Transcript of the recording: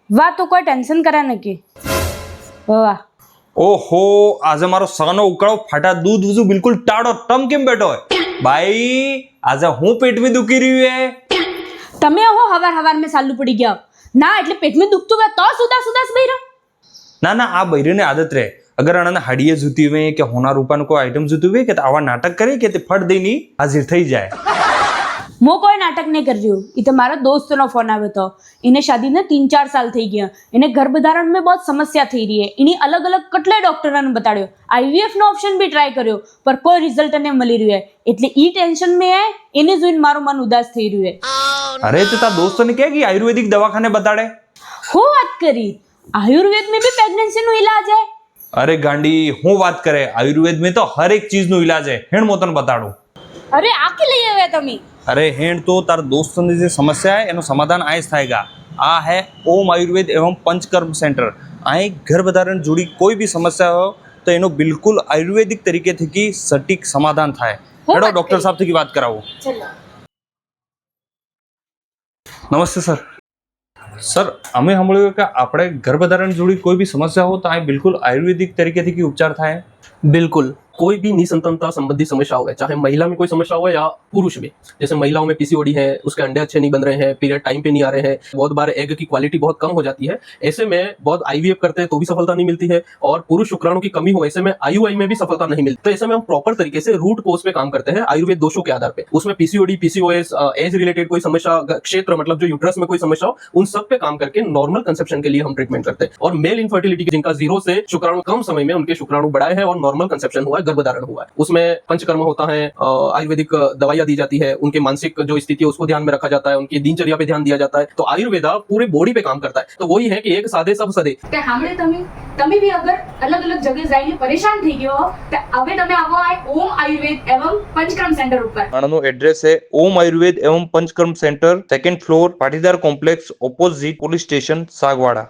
વાહ તો કોઈ ટેન્શન કરે નકી વાહ ઓહો આજે મારો સગાનો ઉકળો ફાટા દૂધ વૂઝું બિલકુલ ટાળો ટમ કેમ બેઠો હોય ભાઈ આજે હું પેટ में દુખી રહ્યું હે તમે હો હવાર મેં સાલું પડી ગયા ના એટલે પેટમાં દુખતું હોય તો સુદાસ બૈરો ના ના આ બૈરીને આદત રહે અગર આને હાડીએ જૂતી હોય કે હોના રૂપાનું કોઈ આઈટમ જૂતી હોય કે આવા નાટક કરે કે તે ફટ દઈને હાજર થઈ જાય મો કોઈ નાટક નહીં કરી રહ્યું એ તો મારો દોસ્તનો ફોન આવ્યો હતો એને શાદીને 3-4 સાલ થઈ ગયા એને ગર્ભધારણ में बहुत समस्या થઈ રહી है એની અલગ કેટલાય ડોક્ટરોને બતાડ્યો આઈવીએફ નો ઓપ્શન બી ટ્રાય કર્યો પર કોઈ રિઝલ્ટ એને મળી રહ્યું है એટલે ઈ ટેન્શન में है એને જોઈને મારું મન ઉદાસ થઈ રહ્યું है અરે તો તાર દોસ્તોને કહે કે આયુર્વેદિક દવાખાને બતાડે હું વાત કરી आयुर्वेद में भी प्रेगनेंसी નો इलाज है અરે ગાંડી હું વાત કરે આયુર્વેદ में તો હર એક ચીજ નો ઇલાજ है હેણ મોતન બતાડું અરે આ કે લઈ આવ્યા તમે અરે હેણ તો તાર દોસ્તોની જે સમસ્યા है એનું સમાધાન આ જ થાયગા આ है ओम आयुर्वेद एवं पंचकर्म सेंटर અહીં ગર્ભધારણ જોડી કોઈ બી સમસ્યા हो તો એનો બિલકુલ આયુર્વેદિક તરીકેથી સટીક સમાધાન થાય હેડો ડોક્ટર સાહેબ થી વાત કરાવો ચલો નમસ્તે સર સર અમે સાંભળ્યું કે આપણે ગર્ભધારણ જોડી કોઈ બી સમસ્યા हो તો અહીં બિલકુલ આયુર્વેદિક તરીકેથી ઉપચાર થાય बिल्कुल कोई भी निसंतानता संबंधी समस्या हो चाहे महिला में कोई समस्या हो या पुरुष में जैसे महिलाओं में पीसीओडी है उसके अंडे अच्छे नहीं बन रहे हैं पीरियड टाइम पे नहीं आ रहे हैं बहुत बार एग की क्वालिटी बहुत कम हो जाती है ऐसे में बहुत आईवीएफ करते हैं तो भी सफलता नहीं मिलती है और पुरुष शुक्राणु की कमी हो ऐसे में आईयूआई में भी सफलता नहीं मिलती तो ऐसे में हम प्रॉपर तरीके से रूट कोर्स पे काम करते हैं आयुर्वेद दोषों के आधार पे उसमें पीसीओडी पीसीओएस एज रिलेटेड कोई समस्या क्षेत्र मतलब जो यूट्रस में कोई समस्या हो उन सब पे काम करके नॉर्मल कंसेप्शन के लिए हम ट्रीटमेंट करते हैं और मेल इनफर्टिलिटी जिनका 0 से शुक्राणु कम समय में उनके शुक्राणु बढ़ाए हैं और नॉर्मल कंसेप्शन हुआ है गर्भधारण हुआ है उसमें पंचकर्म होता है आयुर्वेदिक दवाइयां दी जाती है उनके मानसिक जो स्थिति है उसको ध्यान में रखा जाता है उनकी दिनचर्या पे ध्यान दिया जाता है तो आयुर्वेदा पूरे बॉडी पे काम करता है तो वही है कि एक सादे सब सदे તે સાંભળે તમે બી અગર અલગ જગ્યાએ જઈને પરેશાન થઈ ગયો તો હવે તમે આવો આ ઓમ આયુર્વેદ એવં પંચકર્મ સેન્ટર ઉપર આનો એડ્રેસ है ओम आयुर्वेद एवं panchakarma centre 2nd floor Patidar complex opposite police station Sagwara.